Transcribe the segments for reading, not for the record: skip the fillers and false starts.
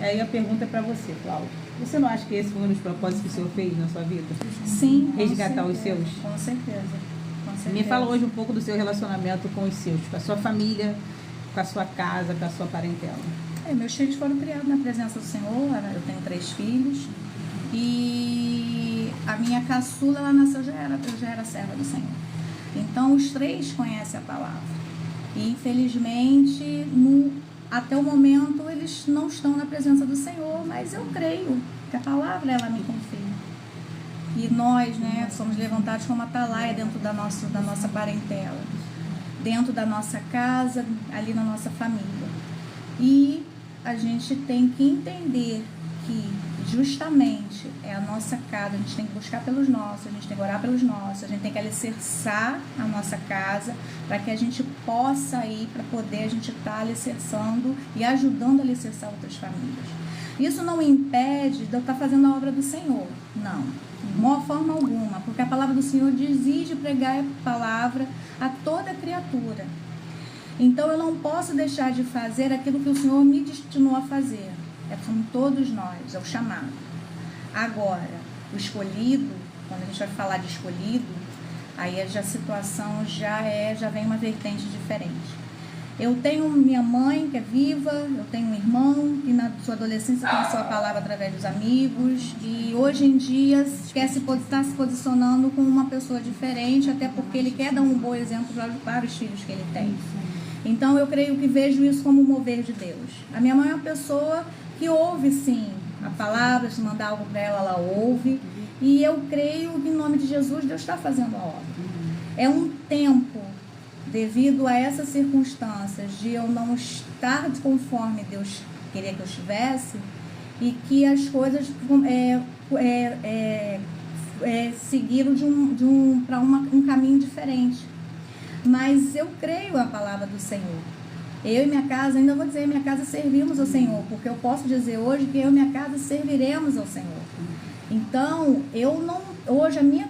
Aí a pergunta é para você, Cláudia. Você não acha que esse foi um dos propósitos que o Senhor fez na sua vida? Sim, resgatar os seus? Com certeza. Me fala hoje um pouco do seu relacionamento com os seus, com a sua família, com a sua casa, com a sua parentela. Meus filhos foram criados na presença do Senhor. Eu tenho 3 filhos. E a minha caçula, ela nasceu, eu já era serva do Senhor. Então, os 3 conhecem a palavra. E, infelizmente, até o momento, eles não estão na presença do Senhor, mas eu creio que a palavra, ela me confia. E nós, né, somos levantados como atalaia dentro da nossa parentela, dentro da nossa casa, ali na nossa família. E a gente tem que entender que justamente é a nossa casa, a gente tem que buscar pelos nossos, a gente tem que orar pelos nossos, a gente tem que alicerçar a nossa casa para que a gente possa ir, para poder a gente estar alicerçando e ajudando a alicerçar outras famílias. Isso não impede de eu estar fazendo a obra do Senhor, não, de uma forma alguma, porque a palavra do Senhor exige pregar a palavra a toda criatura. Então eu não posso deixar de fazer aquilo que o Senhor me destinou a fazer. Somos todos nós, é o chamado. Agora, o escolhido, quando a gente vai falar de escolhido, aí a situação já vem uma vertente diferente. Eu tenho minha mãe, que é viva, eu tenho um irmão, que na sua adolescência conheceu a palavra através dos amigos, e hoje em dia está se posicionando como uma pessoa diferente, até porque ele quer dar um bom exemplo para os filhos que ele tem. Então, eu creio que vejo isso como um mover de Deus. A minha mãe é uma pessoa que ouve, sim, a palavra, se mandar algo para ela, ela ouve. E eu creio que, em nome de Jesus, Deus está fazendo a obra. É um tempo, devido a essas circunstâncias, de eu não estar conforme Deus queria que eu estivesse, e que as coisas seguiram para um caminho diferente. Mas eu creio a palavra do Senhor. Eu e minha casa, ainda vou dizer, minha casa servimos ao Senhor, porque eu posso dizer hoje que eu e minha casa serviremos ao Senhor. Então, hoje a minha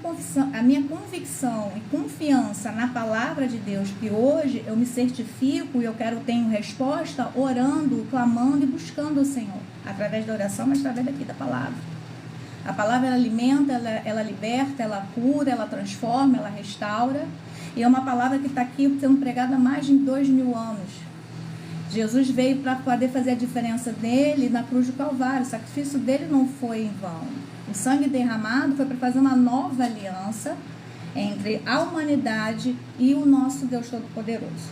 convicção e confiança na palavra de Deus, que hoje eu me certifico e tenho resposta orando, clamando e buscando o Senhor, através da oração, mas através daqui da palavra. A palavra, ela alimenta, ela liberta, ela cura, ela transforma, ela restaura. E é uma palavra que está aqui sendo pregada há mais de 2000 anos. Jesus veio para poder fazer a diferença dele na cruz do Calvário. O sacrifício dele não foi em vão. O sangue derramado foi para fazer uma nova aliança entre a humanidade e o nosso Deus Todo-Poderoso.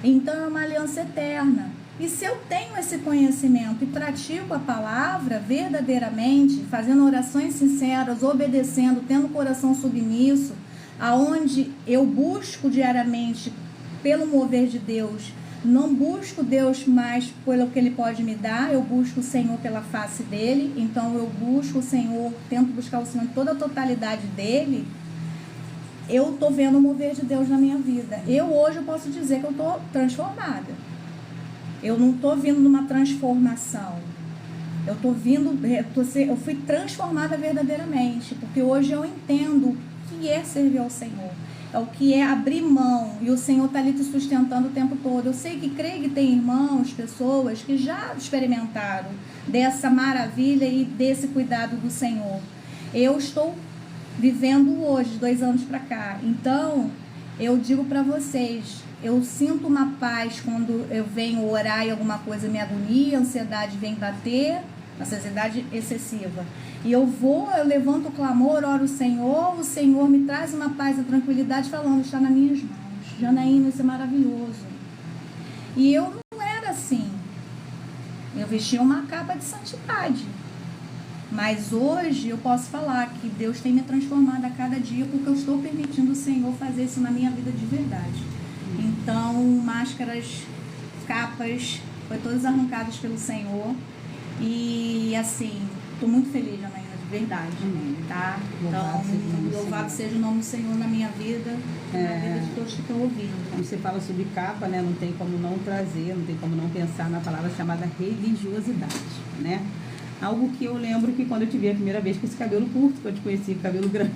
Então é uma aliança eterna. E se eu tenho esse conhecimento e pratico a palavra verdadeiramente, fazendo orações sinceras, obedecendo, tendo o coração submisso, aonde eu busco diariamente pelo mover de Deus, não busco Deus mais pelo que Ele pode me dar, eu busco o Senhor pela face dEle, então eu busco o Senhor, tento buscar o Senhor em toda a totalidade dEle, eu estou vendo o mover de Deus na minha vida. Hoje eu posso dizer que eu estou transformada. Eu não estou vindo numa transformação. Eu fui transformada verdadeiramente, porque hoje eu entendo o que é servir ao Senhor. É o que é abrir mão, e o Senhor está ali te sustentando o tempo todo. Eu sei que creio que tem irmãos, pessoas que já experimentaram dessa maravilha e desse cuidado do Senhor. Eu estou vivendo hoje, 2 anos para cá. Então, eu digo para vocês, eu sinto uma paz quando eu venho orar e alguma coisa me agonia, a ansiedade vem bater, ansiedade excessiva. E eu levanto o clamor, oro o Senhor me traz uma paz e tranquilidade falando, está nas minhas mãos. Janaína, isso é maravilhoso. E eu não era assim. Eu vestia uma capa de santidade. Mas hoje eu posso falar que Deus tem me transformado a cada dia porque eu estou permitindo o Senhor fazer isso na minha vida de verdade. Então, máscaras, capas, foi todas arrancadas pelo Senhor. E assim, estou muito feliz, Janaína, de verdade, tá? Então, louvado seja o nome do Senhor na minha vida, na vida de todos que estão ouvindo. Quando você fala sobre capa, né, não tem como não trazer, não tem como não pensar na palavra chamada religiosidade, né? Algo que eu lembro que quando eu te vi a primeira vez com esse cabelo curto, que eu te conheci com cabelo grande.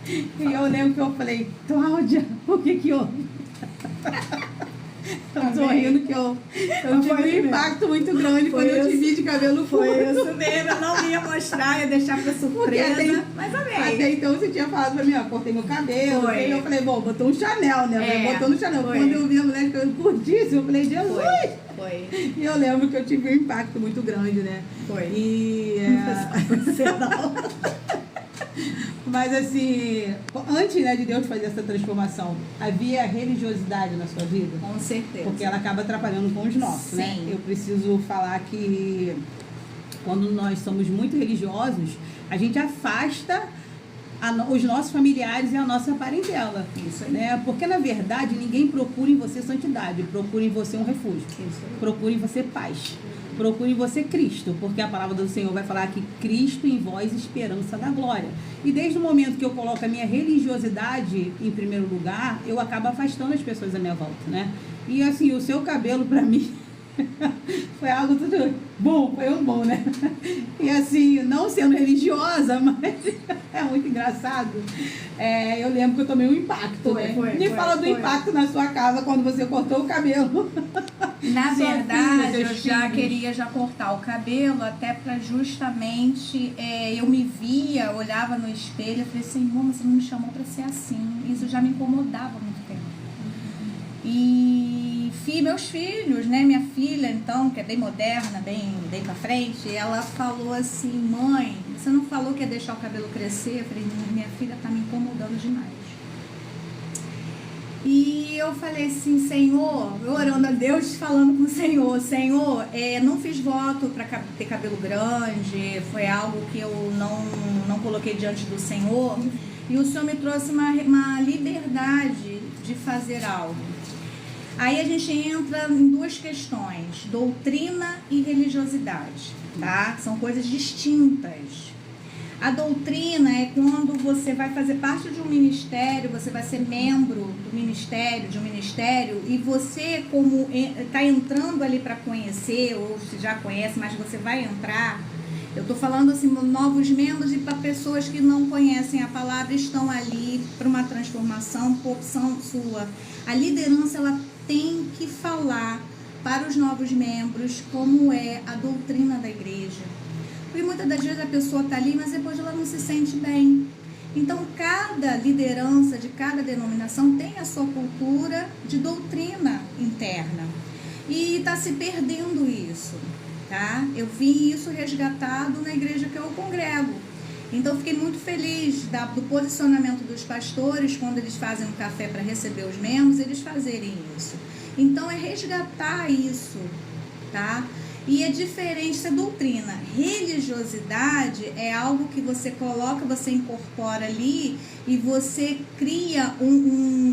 E eu lembro que eu falei, Cláudia, o que houve? Eu tô rindo que eu tive um impacto muito grande quando eu te cabelo curto. Foi isso mesmo, eu não ia mostrar, ia deixar pra surpresa, mas amei. Até então você tinha falado pra mim, ó, cortei meu cabelo. Foi. E eu falei, bom, botou um Chanel, né? Botou no Chanel. Foi. Quando eu vi a mulher de cabelo curtíssimo, eu falei, Jesus! Foi. E eu lembro que eu tive um impacto muito grande, né? Foi. E... Você não. Mas assim, antes, né, de Deus fazer essa transformação, havia religiosidade na sua vida? Com certeza. Porque ela acaba atrapalhando com os nossos, né? Sim. Eu preciso falar que quando nós somos muito religiosos, a gente afasta os nossos familiares e a nossa parentela. Isso aí. Né? Porque, na verdade, ninguém procura em você santidade, procura em você um refúgio. Isso aí. Procura em você paz. Procure em você Cristo, porque a palavra do Senhor vai falar que Cristo em vós, esperança da glória. E desde o momento que eu coloco a minha religiosidade em primeiro lugar, eu acabo afastando as pessoas à minha volta, né? E assim, o seu cabelo para mim foi algo tudo bom, foi um bom, né? E assim, não sendo religiosa, mas é muito engraçado. Eu lembro que eu tomei um impacto, né? Me fala do impacto na sua casa quando você cortou o cabelo. Na verdade, eu já filhos. queria já cortar o cabelo, até para justamente, eu me via, olhava no espelho e falei, Senhor, mas você não me chamou para ser assim. Isso já me incomodava há muito tempo. E meus filhos, né, minha filha, então, que é bem moderna, bem pra frente, ela falou assim, mãe, você não falou que ia deixar o cabelo crescer? Eu falei, minha filha tá me incomodando demais. E eu falei assim, Senhor, eu orando a Deus, falando com o Senhor, Senhor, não fiz voto para ter cabelo grande, foi algo que eu não coloquei diante do Senhor, e o Senhor me trouxe uma liberdade de fazer algo. Aí a gente entra em duas questões, doutrina e religiosidade, tá? São coisas distintas. A doutrina é quando você vai fazer parte de um ministério, você vai ser membro do ministério, de um ministério, e você, como está entrando ali para conhecer, ou se já conhece, mas você vai entrar, eu estou falando assim, novos membros e para pessoas que não conhecem a palavra, estão ali para uma transformação, por opção sua. A liderança, ela tem que falar para os novos membros como é a doutrina da igreja. Porque muitas das vezes a pessoa está ali, mas depois ela não se sente bem. Então, cada liderança de cada denominação tem a sua cultura de doutrina interna. E está se perdendo isso, tá? Eu vi isso resgatado na igreja que eu congrego. Então, fiquei muito feliz do posicionamento dos pastores, quando eles fazem um café para receber os membros, eles fazerem isso. Então, é resgatar isso, tá? E é diferente, isso é doutrina. Religiosidade é algo que você coloca, você incorpora ali e você cria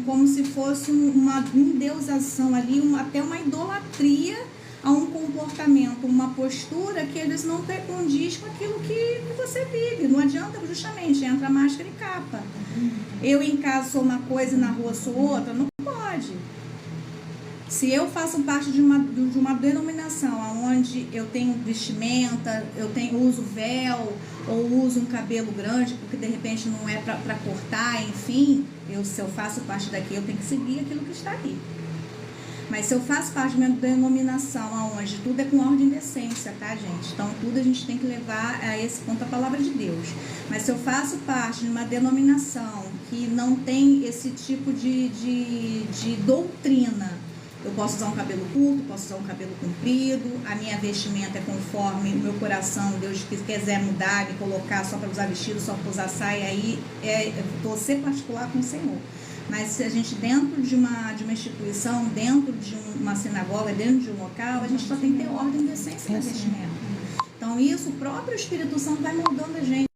como se fosse uma endeusação ali, até uma idolatria a um comportamento, uma postura que eles não condiz com aquilo que você vive. Não adianta, justamente, entra máscara e capa. Eu em casa sou uma coisa e na rua sou outra, não pode. Se eu faço parte de uma denominação onde eu tenho vestimenta, uso véu ou uso um cabelo grande, porque de repente não é para cortar, enfim, se eu faço parte daqui, eu tenho que seguir aquilo que está ali. Mas se eu faço parte de uma denominação onde tudo é com ordem e decência, tá, gente? Então, tudo a gente tem que levar a esse ponto a palavra de Deus. Mas se eu faço parte de uma denominação que não tem esse tipo de doutrina, eu posso usar um cabelo curto, posso usar um cabelo comprido, a minha vestimenta é conforme o meu coração, Deus quiser mudar, me colocar só para usar vestido, só para usar saia, aí você particular com o Senhor. Mas se a gente dentro de uma instituição, dentro de uma sinagoga, dentro de um local, a gente só tem que ter ordem e decência no vestimento. Então isso, o próprio Espírito Santo vai moldando a gente.